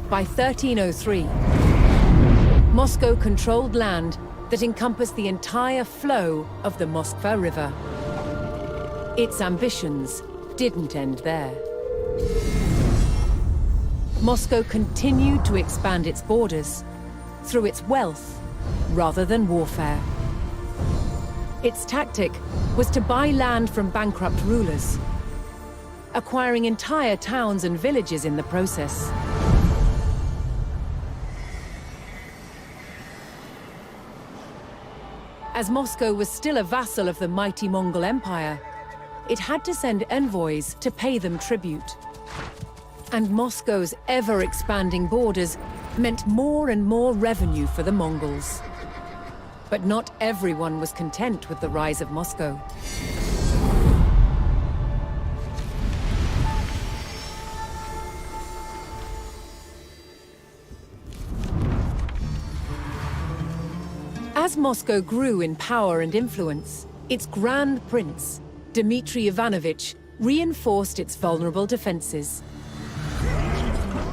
By 1303, Moscow controlled land that encompassed the entire flow of the Moskva River. Its ambitions didn't end there. Moscow continued to expand its borders through its wealth rather than warfare. Its tactic was to buy land from bankrupt rulers, acquiring entire towns and villages in the process. As Moscow was still a vassal of the mighty Mongol Empire, it had to send envoys to pay them tribute. And Moscow's ever-expanding borders meant more and more revenue for the Mongols. But not everyone was content with the rise of Moscow. As Moscow grew in power and influence, its Grand Prince, Dmitry Ivanovich, reinforced its vulnerable defenses.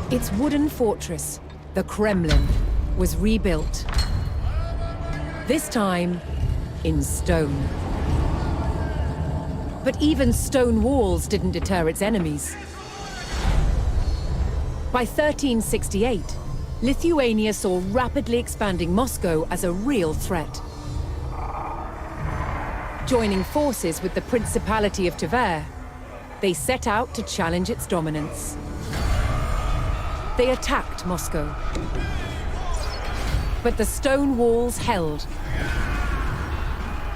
Its wooden fortress, the Kremlin, was rebuilt. This time, in stone. But even stone walls didn't deter its enemies. By 1368, Lithuania saw rapidly expanding Moscow as a real threat. Joining forces with the Principality of Tver, they set out to challenge its dominance. They attacked Moscow. But the stone walls held,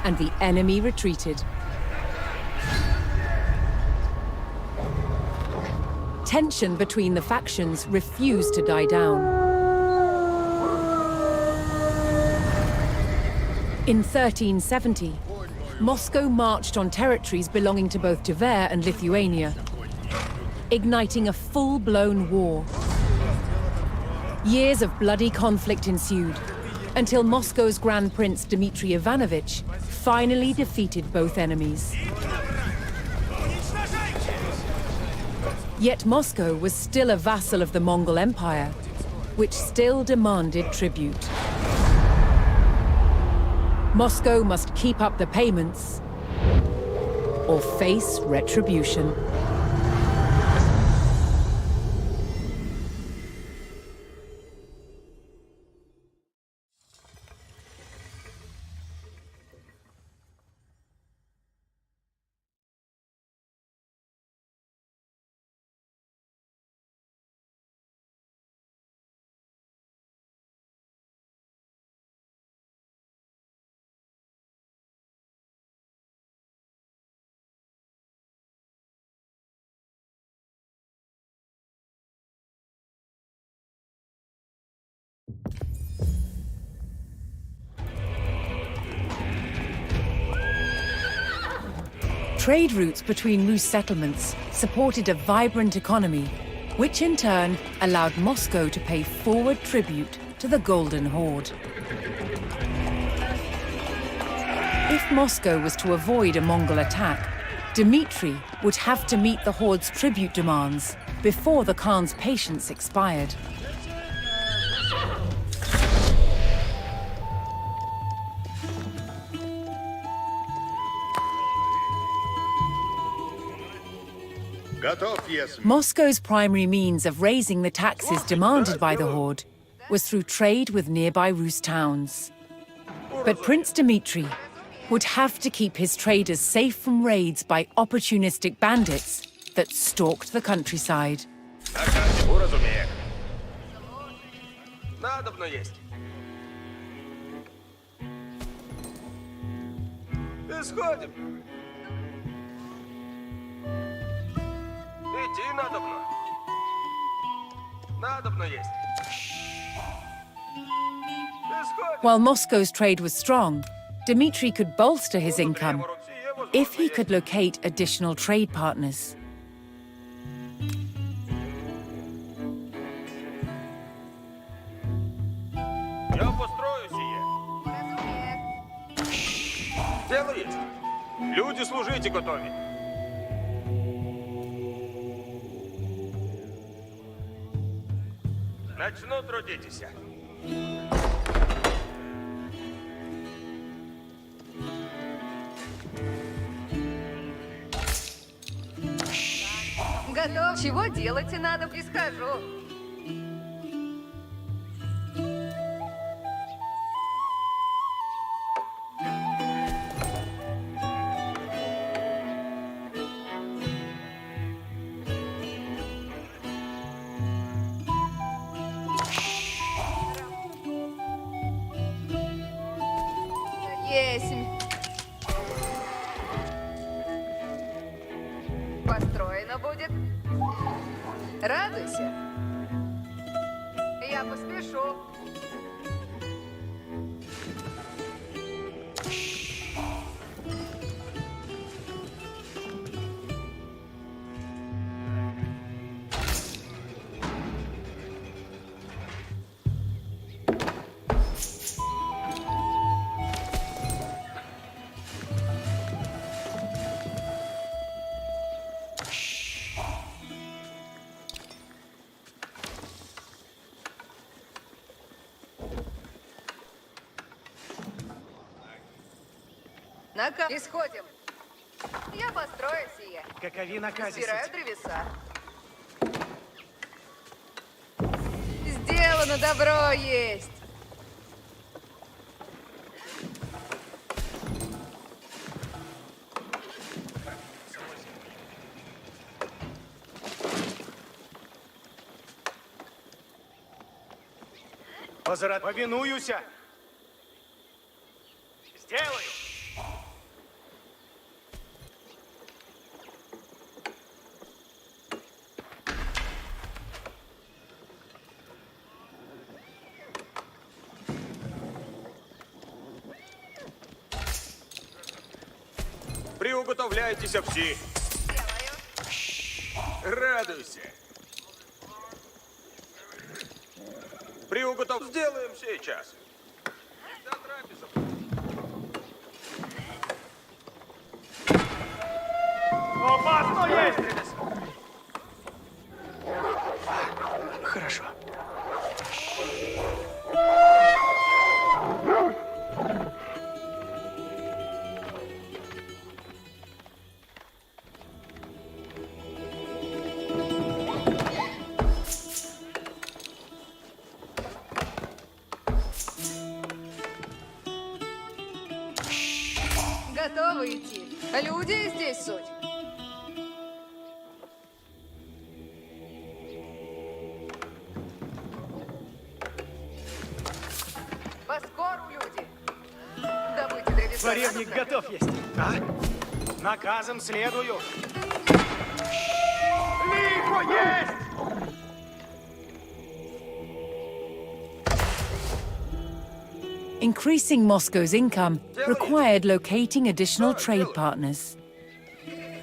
and the enemy retreated. Tension between the factions refused to die down. In 1370, Moscow marched on territories belonging to both Tver and Lithuania, igniting a full-blown war. Years of bloody conflict ensued, until Moscow's Grand Prince Dmitry Ivanovich finally defeated both enemies. Yet Moscow was still a vassal of the Mongol Empire, which still demanded tribute. Moscow must keep up the payments or face retribution. Trade routes between Rus settlements supported a vibrant economy, which in turn allowed Moscow to pay forward tribute to the Golden Horde. If Moscow was to avoid a Mongol attack, Dmitry would have to meet the Horde's tribute demands before the Khan's patience expired. Moscow's primary means of raising the taxes demanded by the Horde was through trade with nearby Rus towns. But Prince Dmitry would have to keep his traders safe from raids by opportunistic bandits that stalked the countryside. While Moscow's trade was strong, Dmitry could bolster his income if he could locate additional trade partners. Люди служити готові. Начну трудитися. Готов. Чего делать и надо, и скажу. Есмь. Построено будет. Радуйся. Я поспешу. Исходим. Я построю сие. Какови накази Собираю древеса. Сделано, добро есть. Повинуюся. Сделаю. Приуготовляйтеся всі. Делаю. Радуйся. Сделаем сейчас. За трапезу. Опасно есть! Хорошо. Готовы идти. Люди здесь суть. Поскору, люди. Добудьте древеса. Варевник готов есть. А? Наказом следую. Лихо есть! Increasing Moscow's income required locating additional trade partners.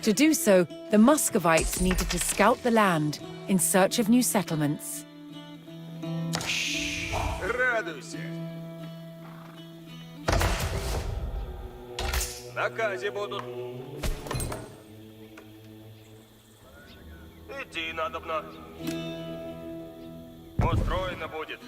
To do so, the Muscovites needed to scout the land in search of new settlements. Радуйся. Накази будут. Идти надобно. Устроено будет.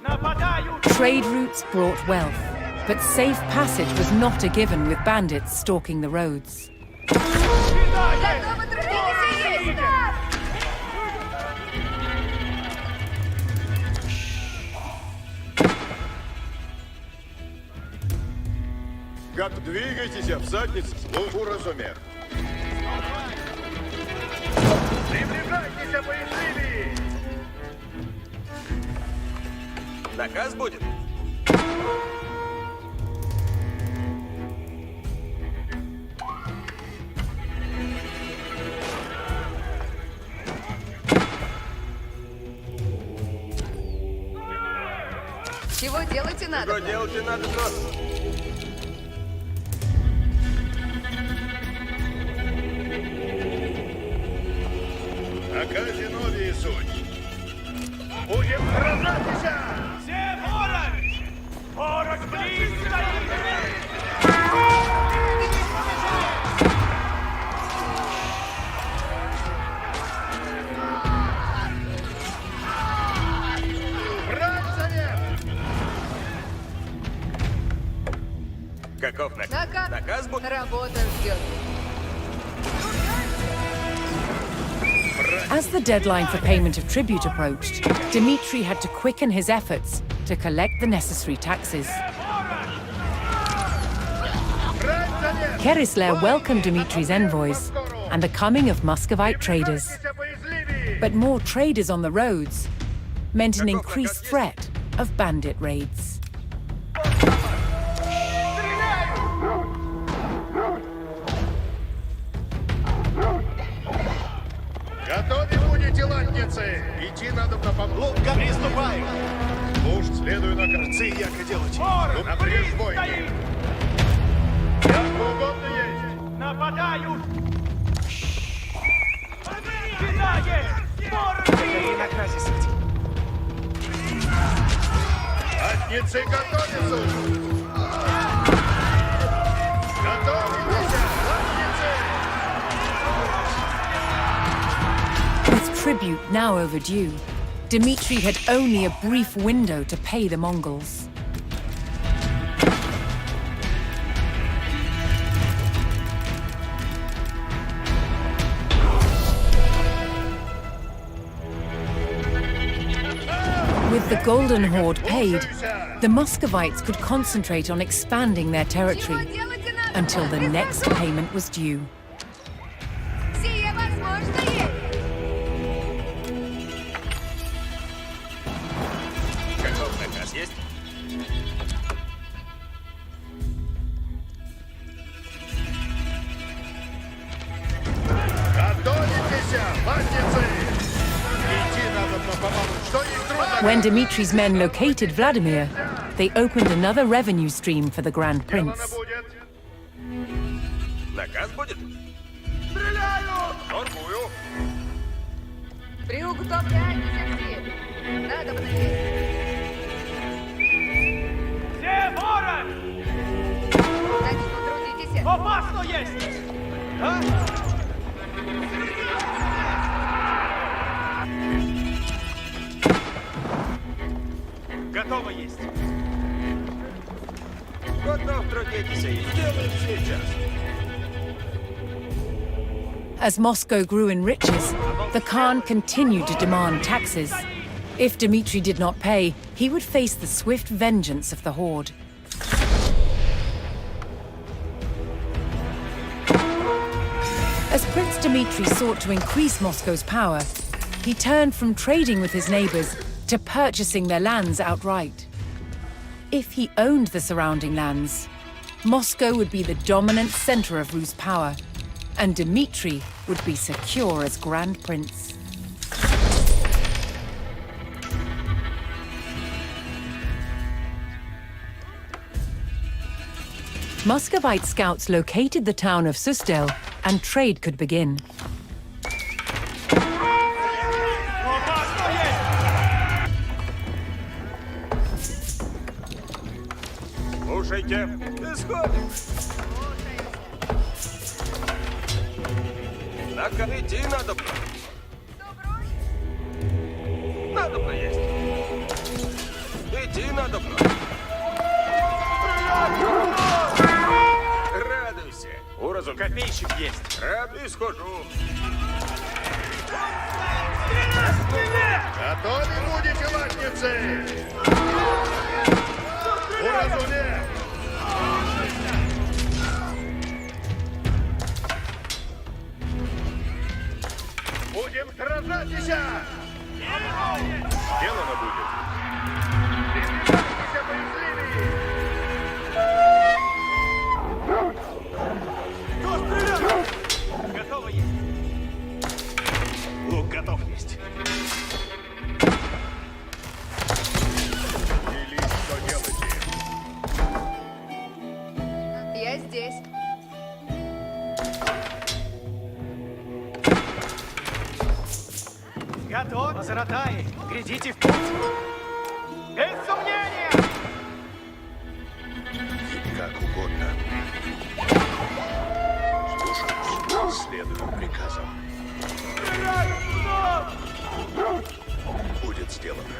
Нападаю! Trade routes brought wealth, but safe passage was not a given with bandits stalking the roads. Готовы, трудитесь, есть! Двигайтесь, всадницы, службу разумех. Приближайтесь, боезливее! Наказ будет? Чего делать и надо? Что делать и надо, но... Наказе Каков наказ? Наказ будет? Работа ждет. As the deadline for payment of tribute approached, Dmitri had to quicken his efforts to collect the necessary taxes. Kerisler welcomed Dmitri's envoys and the coming of Muscovite traders. But more traders on the roads meant an increased threat of bandit raids. Готовы будете, латницы? Идти надо на помощь. Лука, приступаем! Слушай, следую на Рцы, як делать? На пресс-бой. Как угодно есть. Нападают! Какие наказы с этим? Латницы готовятся. Готовитесь, латницы! With tribute now overdue, Dmitri had only a brief window to pay the Mongols. With the Golden Horde paid, the Muscovites could concentrate on expanding their territory until the next payment was due. Сие возможно есть. Каков наказ есть? Готовитесь, латницы! Идти надо на помощь. Что есть трудно? When Dmitri's men located Vladimir, they opened another revenue stream for the Grand Сделано Prince. будет. Наказ будет? Стреляю! Торгую! Приуготовляйтесь все. Надо есть. Где ворон? Значит, потрудитесь. Опасно есть! А? Готово есть. Готов, трудитесь и сделаем сейчас. As Moscow grew in riches, the Khan continued to demand taxes. If Dmitri did not pay, he would face the swift vengeance of the Horde. As Prince Dmitri sought to increase Moscow's power, he turned from trading with his neighbors to purchasing their lands outright. If he owned the surrounding lands, Moscow would be the dominant center of Rus' power, and Dmitri would be secure as Grand Prince. Muscovite scouts located the town of Susdel, and trade could begin. Опасно есть! Слушайте, исходим. Идти надо. Надо есть. Идти надо. Радуйся. Уразум. Копейщик есть. Рад и схожу. Готовы будете, латницы? Уразумел! Будем сражаться! Сделано будет. Приближайтесь, боязливые! Кто стрелял? Готово есть. Лук готов есть. Делись, что делаете. Я здесь. Готов, Заратай. Глядите в путь. Без сомнения. Как угодно. Слушаюсь. Следую приказам. Будет сделано.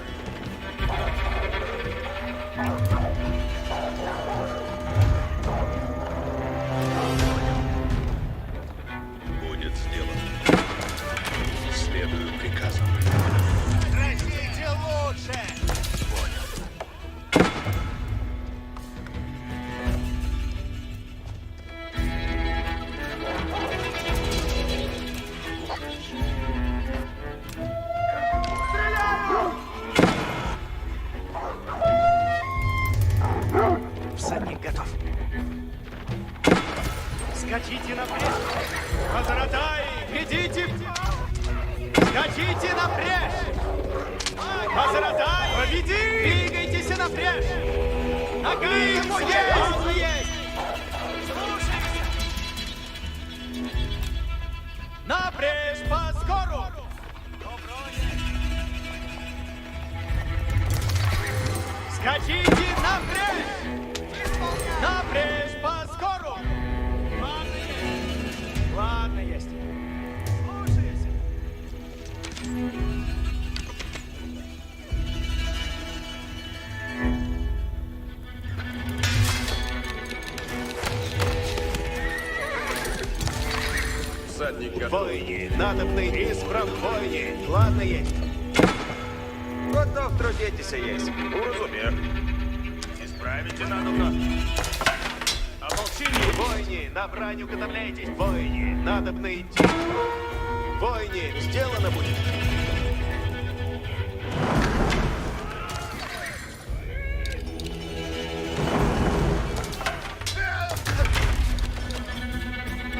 напряжь! Наказом есть! Напряжь по скору! Скачите напряжь! Напряжь по скору! Ладно есть. Слушайся. Всадник готов. Бойни, надобный исправ бойни. Ладно есть. Готов, трудитесь есть. Уразумех. Исправите надобно. Ополчение, бойни, на брань уготовляйтесь. Бойни, надобно идти. Бойни, сделано будет.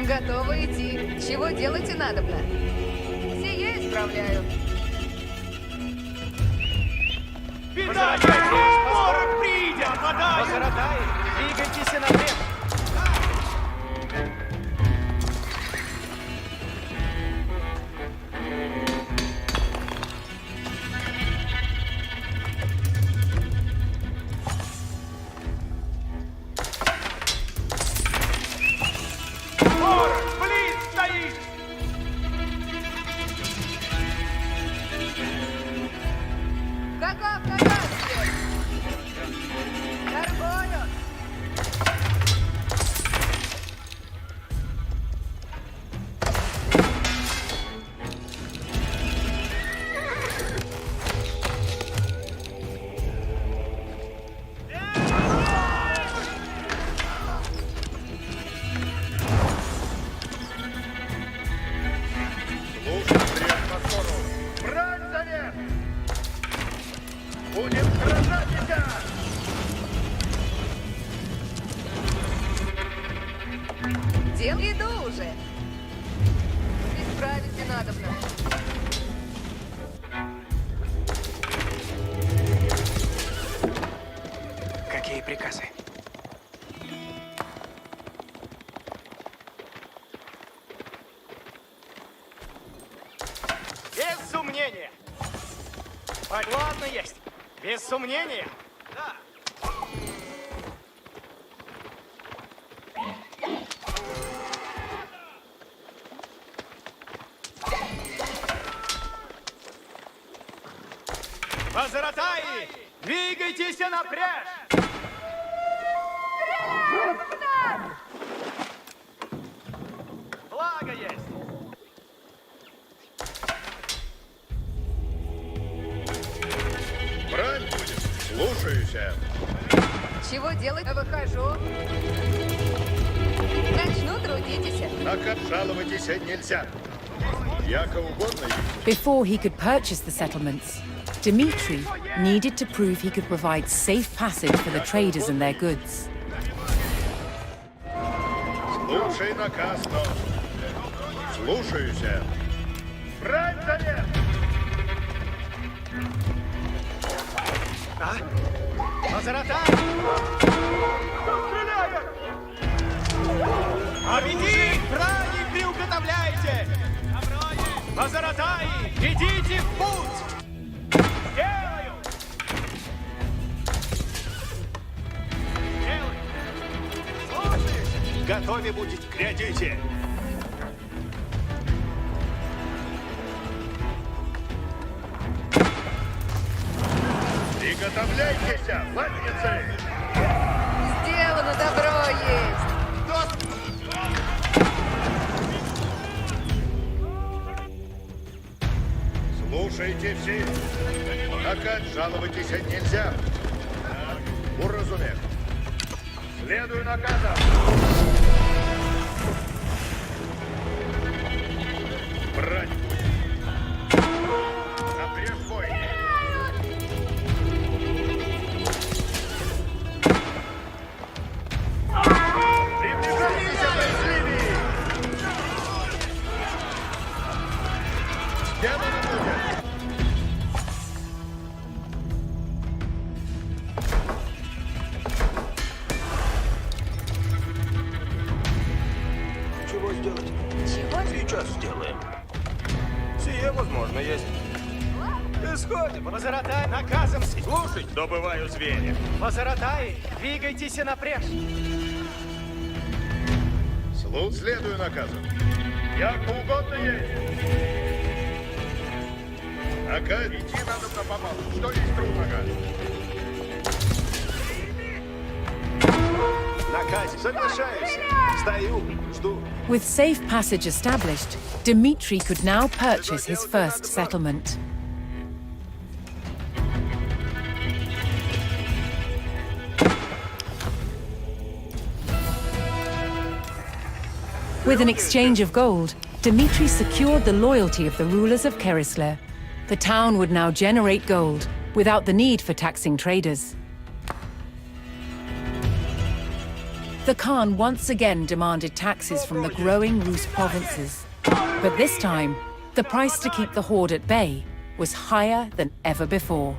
Готовы идти. Чего делать и надобно? Сие исправляю. Возвращайтесь, порох придет! Позаратай, двигайтесь напрямик. Порох, блин, стоит! Каков казахский? Торгую. Слушай, бред по скору. Брать завет! Будем сражать тебя! Дел иду уже. Исправить и надобно. Какие приказы? Без сомнения. Ладно есть. Без сомнения. Да. Позаратай! Двигайтесь напряжь! Благо есть! Брать будем. Слушаюсь. Чего делать? Выхожу. Начну, трудитесь. Жаловайтесь нельзя. Яко угодно есть. Before he could purchase the settlements, Dmitri needed to prove he could provide safe passage for the traders and their goods. Слушай наказ, но. Слушаюсь. Брать завет! Позаратай! Обеди! Брани приуготовляйте! Позаратай! Идите в путь! Делаю! Делаю! Слушаюсь! Готове будет, глядите! Приготовляйтесь, владельцы! Сделано, добро есть. Слушайте все. Наказ жаловайтесь нельзя. Уразумев. Следую наказам. Брать будем. Напряжь бой. Приближайтесь, боязливее! Сделано будет! происходит? Возратай наказом. Слушай, добываю зверя. Возратай, двигайтесь напряг. Следую наказу. Як угодно есть. Ага, идти надо на помалу. Что есть трудного? Наказе. Соглашаюсь. Стою, жду. With safe passage established, Dmitri could now purchase his first settlement. With an exchange of gold, Dmitri secured the loyalty of the rulers of Kerisler. The town would now generate gold, without the need for taxing traders. The Khan once again demanded taxes from the growing Rus provinces. But this time, the price to keep the horde at bay was higher than ever before.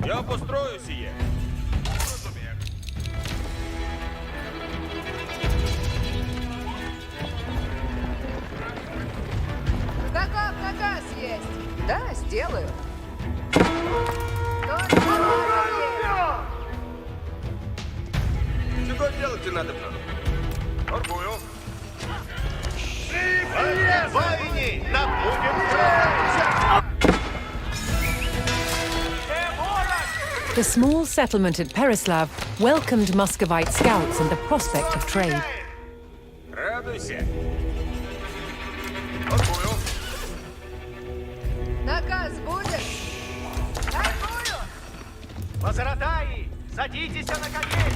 Я построю сие. Каков наказ есть? Да, сделаю. Только вовремя. Что делать надо? Торгую. Войни! Будем The small settlement at Perislav welcomed Muscovite scouts and the prospect of trade. Радуйся. Торгую. Наказ будет? Торгую. Возратай, садитесь на коней.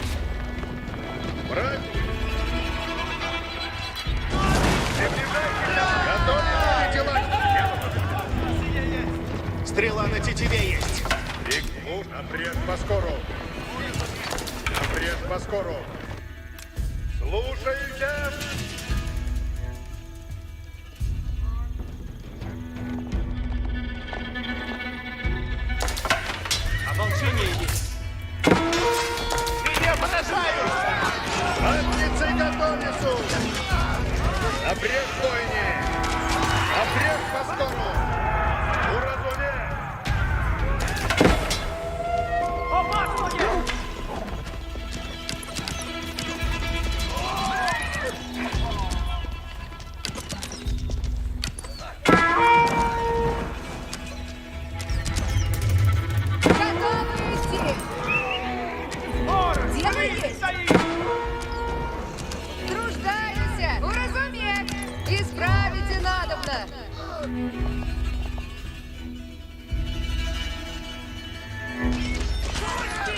Брать. Готовы дела. Стрела на тетиве есть. Ригму, напряг поскору. Напряг поскору. Слушайте. Ополчение есть. Меня поражают! Матницы готовятся. Напряг бойни. Напряг поскору. Уразуме. Готовы идти. Дело есть. Труждайся. Уразуметь. Исправите надобно.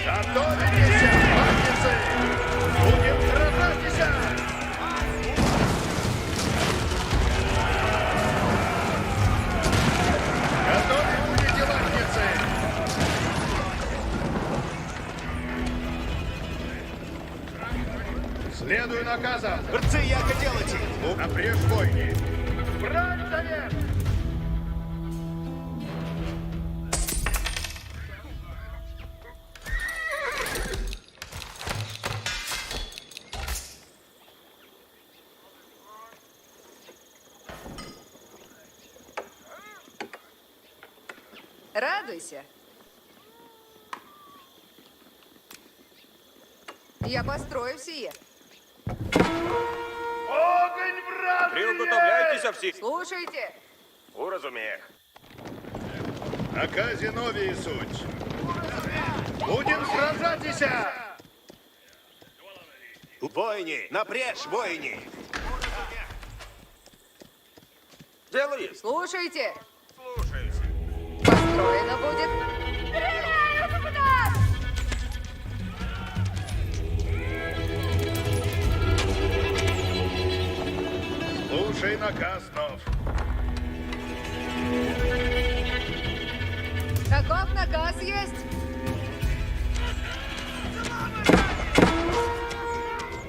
Готовитесь, матницы. Будем сражаться. Готовы будете, матницы. Следую наказам. Рцы, яко делайте. Напряг бойни. Брать завет. Радуйся. Я построю сие. Огонь в Приготовляйтесь всі. Слушайте. Уразумех. Наказе нові суть. Будем сражатися. Войни! Напряжь, войни! Дело есть. Слушайте. Слушаюсь. Построено будет. Стреляют в нас! Слушай наказ, Нов. Каков наказ есть?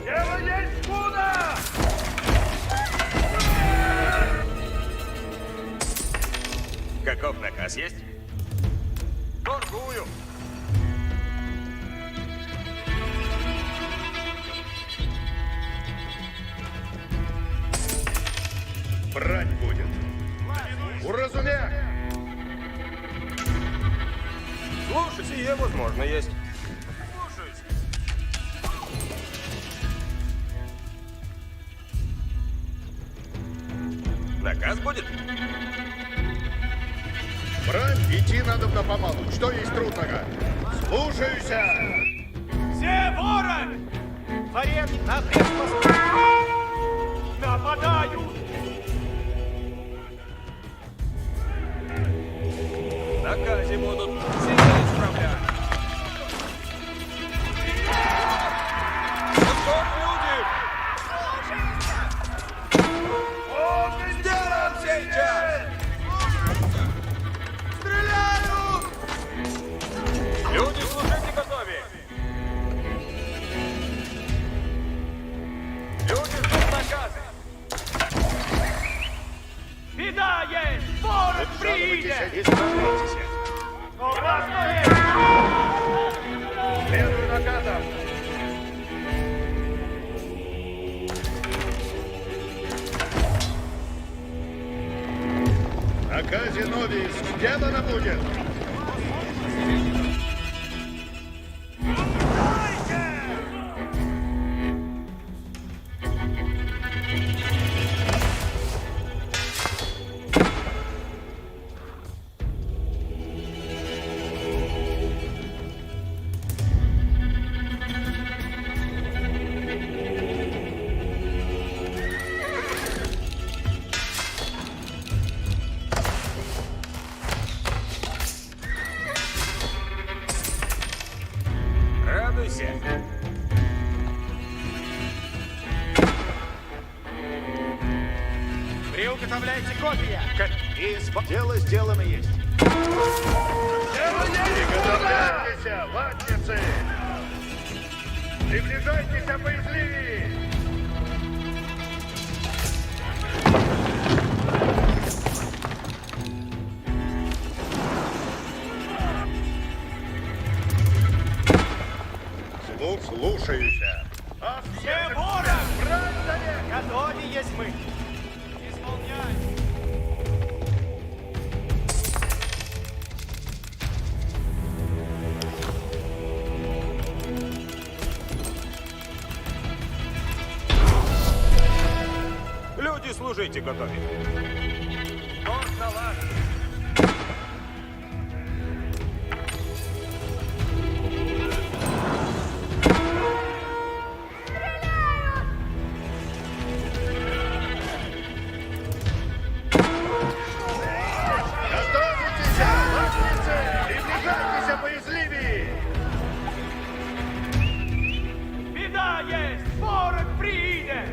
Дело есть куда! Каков наказ есть? Торгую. Сие возможно есть. Слушаюсь. Наказ будет? Брань, идти надо помалу. Что есть трудного? Слушаюсь! Все воры! Варен, напрямик нападают! Наказе будут. Сие исправлять. Готов, люди! Сделаем сейчас! Стреляют! Люди, служите готове! Люди ждут наказы! Беда есть! Ворон приедет! Исправляйтесь. Следуй наказом. Наказе Новис сделано будет. Радуйся! Приуготовляйте копья! Дело сделано есть. Приготовляйтесь, латницы! Приближайтесь, боязливее! Слушаюсь. Все воры! Готовы есть мы! Исполняй! Люди, служите готове! Нож на лад! Готовьтесь, латницы! Приближайтесь, боязливее! Беда есть! Ворон приедет!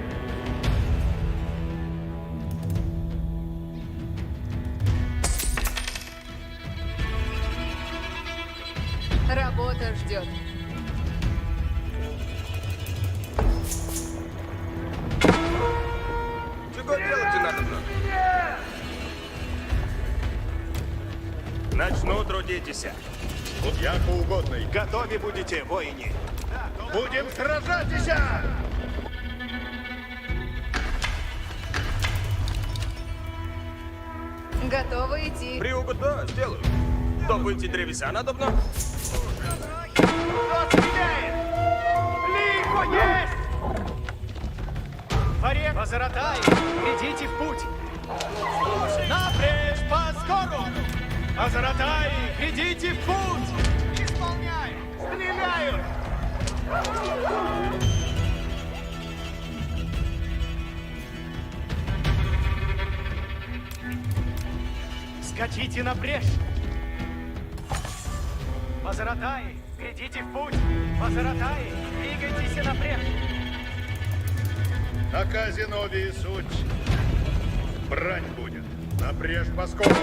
Работа ждет. Чего делать надо? Начну трудитесь. Тут яко угодно. Готовы будете, воине! Будем сражаться! Готовы идти. Да, сделаю. Добыть древеса надобно. Кто стреляет? Лихо есть! Варен, Позаратай, идите в путь! Напрежь по скору! Позаратай, идите в путь! Исполняй! Стреляют! Скачите на брешь! Позаратай, идите в путь! Позаратай, двигайтесь на брешь! На Казинове суть. Брань будет. Напрежь поскору.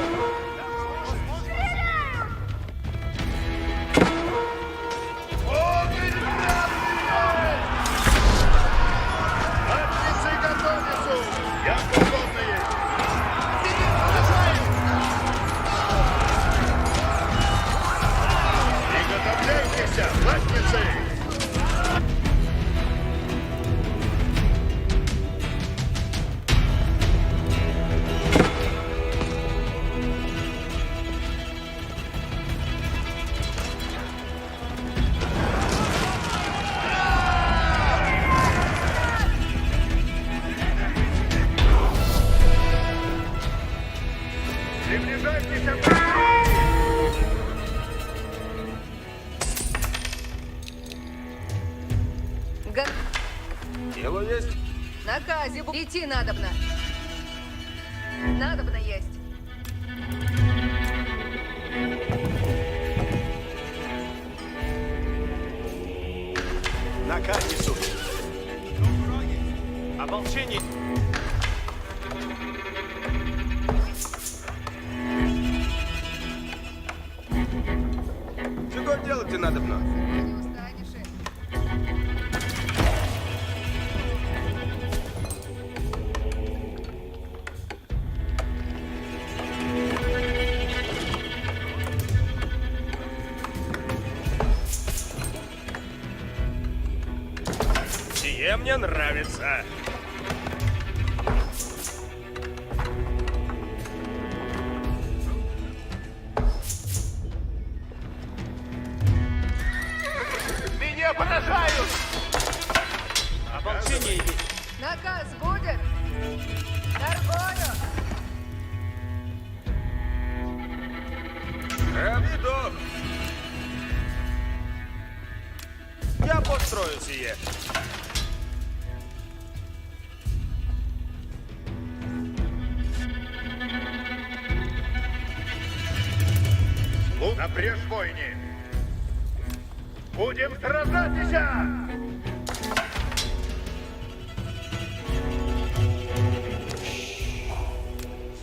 Латницы готовятся! Я угодно есть! Приготовляйтесь, латницы! Га... Дело есть. Наказе идти надобно. Надобно есть. Наказ несут. Ополчение. Чего делать-то надобно? Не устанешь. Сие мне нравится. Меня поражают! Ополчение есть. Наказ будет. Торгую. Видок. Я построю сие. Напрежь войни. Будем сражаться!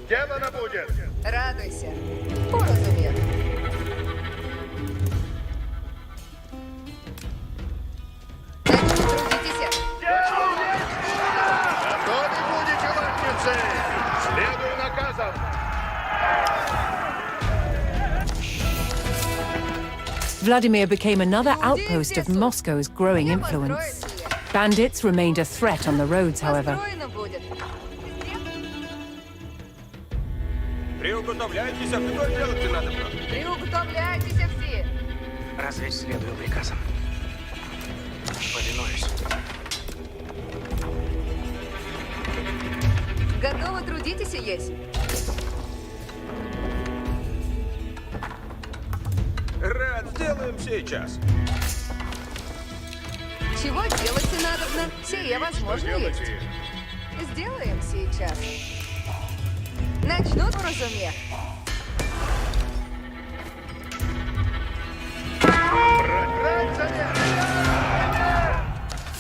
Сделано будет! Радуйся. Порозумів. Начну трудитеся. Готовы будете, латницы! Следую наказам! Vladimir became another outpost of Moscow's growing influence. Bandits remained a threat on the roads, however. Построено будет. Приуготовляйтесь, а что делать-то надобно? Приуготовляйтесь все. Разве следую приказам? Повинуюсь. Готовы трудитесь есть. Рад, сделаем сейчас. Чего делать надобно? Сие возможно есть. Делайте. Сделаем сейчас. Начнут разумех. Брать замер!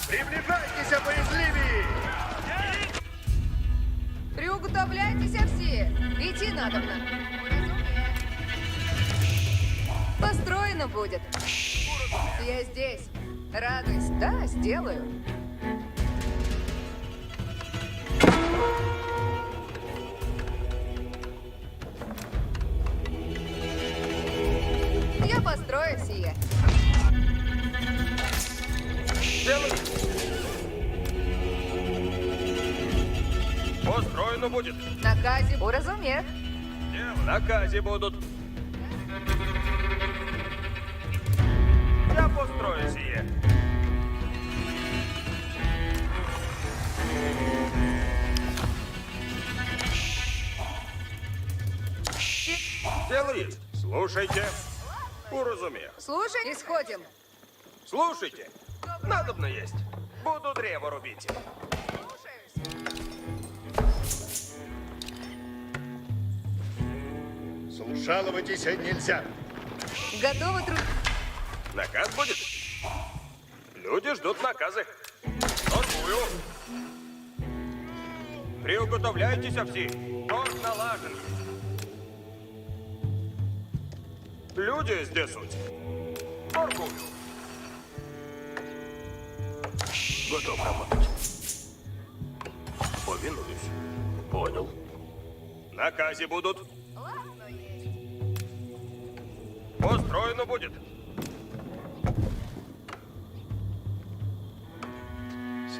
Приближайтесь, боязливее! Приуготовляйтесь все. Идти надобно. Построено будет. Я здесь. Радуйся. Да, сделаю. Я построю сие. Делай. Построено будет. Наказе уразумех. В наказе будут. Я построю сие. Дело есть. Слушайте. Уразумех. Слушай, исходим. Слушайте. Надобно есть. Буду древо рубить. Жаловайтесь нельзя. Готовы труд... Наказ будет? Люди ждут наказы. Торгую. Приуготовляйтесь все. Торг налажен. Люди здесь суть. Торгую. Готов работать. Повинуюсь. Понял. Наказы будут. Ладно есть. Построено будет.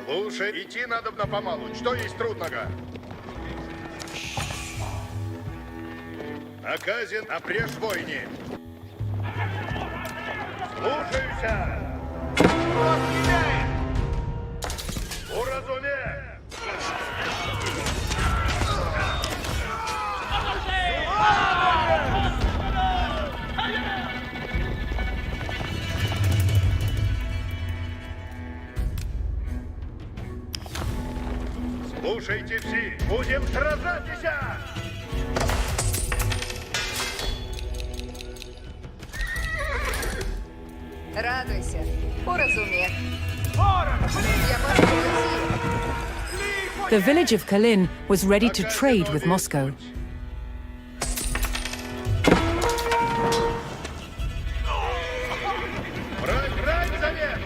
Слушай, идти надо помалу. Что есть трудного? Наказен опрежь войни. Слушаюся. Уразуме. Слушайте все, будем сражаться! Радуйся. Уразумей. Я построю. The village of Kalin was ready to trade with Moscow. Брать завет!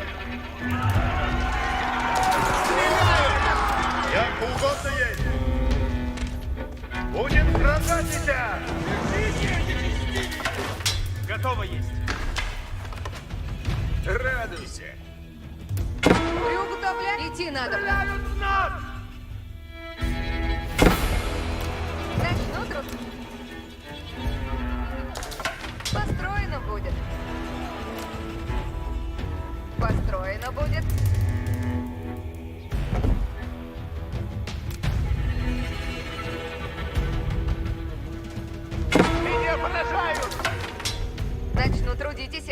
Як угодно есть! Будем сражаться! Готово есть. Радуйся. Приуготовлять. Идти надо. Начну труд. Построено будет. Построено будет. Меня поражают! Начну трудитесь.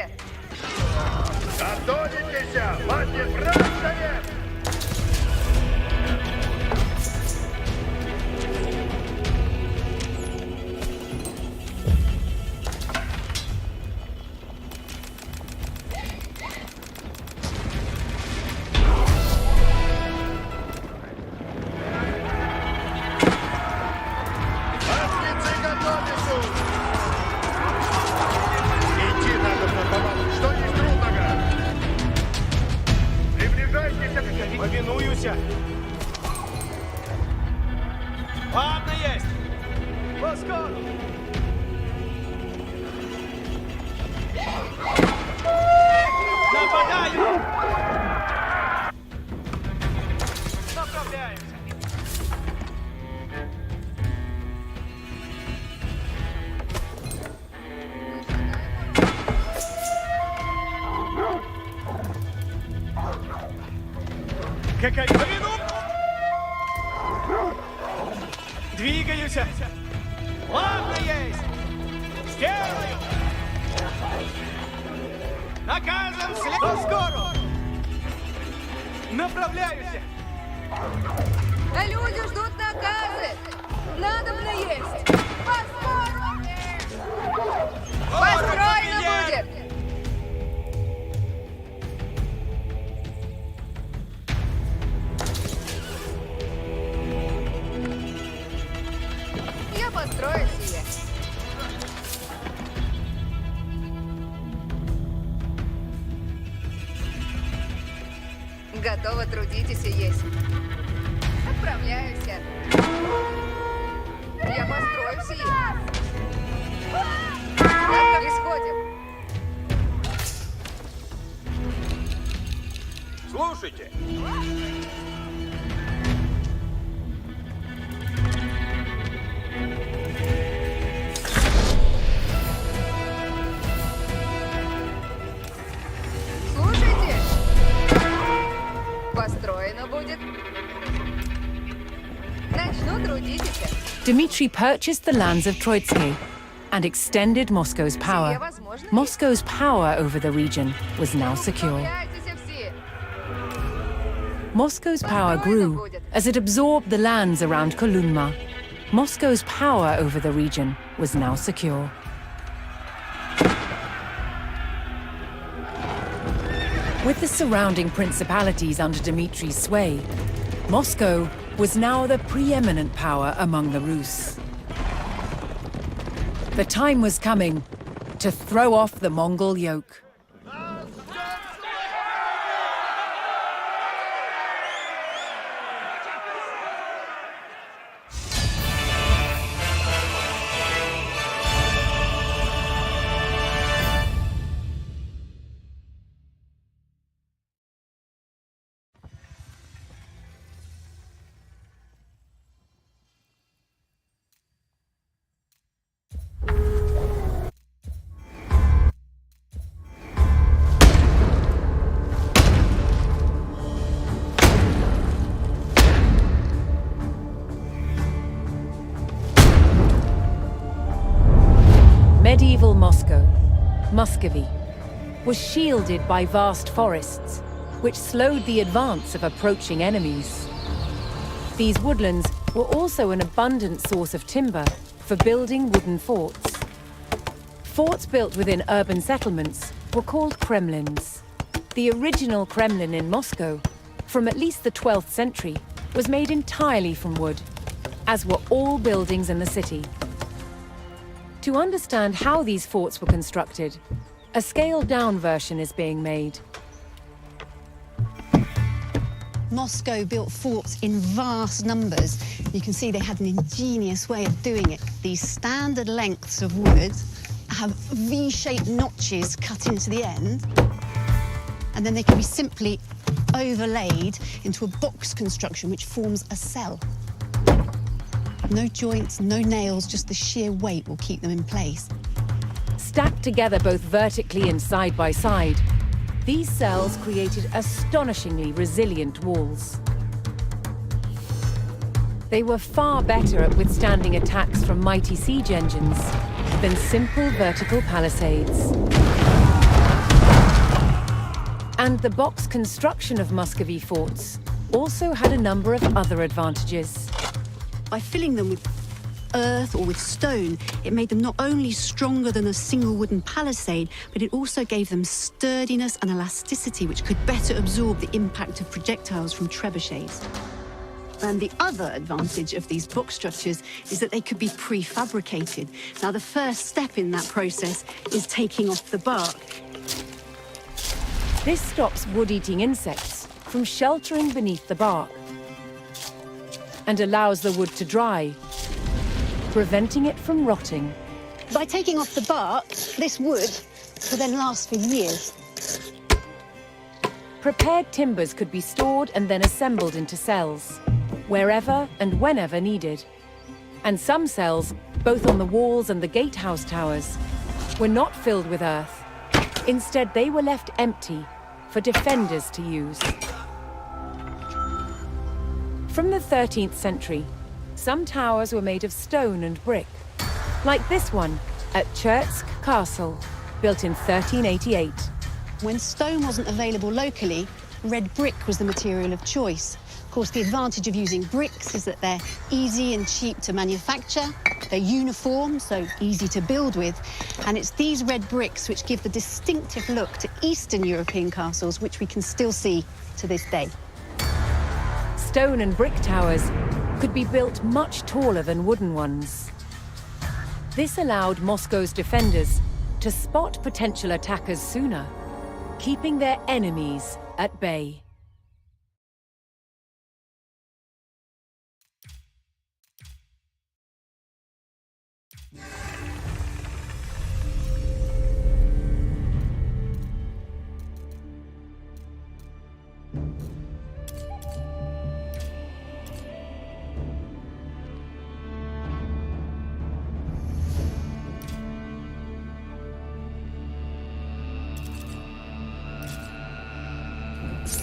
Готовитесь! Ладно, брать завет! Латвийцы готовятся! Идти надо на повал. Что есть трудного? Приближайтесь! Повинуюсь. Ладно есть. Поскоро. Нападаю. Направляемся. Какая повину? Двигаюсь. Ладно есть. Сделаю. Наказан след. Поскоро. Направляюсь. А люди ждут наказы. Надобно есть. Построено будет. Я построю сие. Готово трудитесь и есть. Отправляюсь. Я построю сие. Исходим. Слушайте. Слушайте. Построено будет. Начну трудитесь. Dmitry purchased the lands of Troitsky and extended Moscow's power. Moscow's power over the region was now secure. Управляйтесь все. Moscow's power grew as it absorbed the lands around Kolunma. Moscow's power over the region was now secure. With the surrounding principalities under Dmitry's sway, Moscow was now the preeminent power among the Rus. The time was coming to throw off the Mongol yoke. Medieval Moscow, Muscovy, was shielded by vast forests, which slowed the advance of approaching enemies. The These woodlands were also an abundant source of timber for building wooden forts. Forts built within urban settlements were called Kremlins. The original Kremlin in Moscow, from at least the 12th century, was made entirely from wood, as were all buildings in the city. To understand how these forts were constructed, a scaled-down version is being made. Moscow built forts in vast numbers. You can see they had an ingenious way of doing it. These standard lengths of wood have V-shaped notches cut into the end, and then they can be simply overlaid into a box construction which forms a cell. No joints, no nails, just the sheer weight will keep them in place. Stacked together both vertically and side by side, these cells created astonishingly resilient walls. They were far better at withstanding attacks from mighty siege engines than simple vertical palisades. And the box construction of Muscovy forts also had a number of other advantages. By filling them with earth or with stone, it made them not only stronger than a single wooden palisade, but it also gave them sturdiness and elasticity which could better absorb the impact of projectiles from trebuchets. And the other advantage of these box structures is that they could be prefabricated. Now, the first step in that process is taking off the bark. This stops wood-eating insects from sheltering beneath the bark and allows the wood to dry, preventing it from rotting. By taking off the bark, this wood will then last for years. Prepared timbers could be stored and then assembled into cells, wherever and whenever needed. And some cells, both on the walls and the gatehouse towers, were not filled with earth. Instead, they were left empty for defenders to use. From the 13th century, some towers were made of stone and brick, like this one at Chertsk Castle, built in 1388. When stone wasn't available locally, red brick was the material of choice. Of course, the advantage of using bricks is that they're easy and cheap to manufacture, they're uniform, so easy to build with, and it's these red bricks which give the distinctive look to Eastern European castles, which we can still see to this day. Stone and brick towers could be built much taller than wooden ones. This allowed Moscow's defenders to spot potential attackers sooner, keeping their enemies at bay.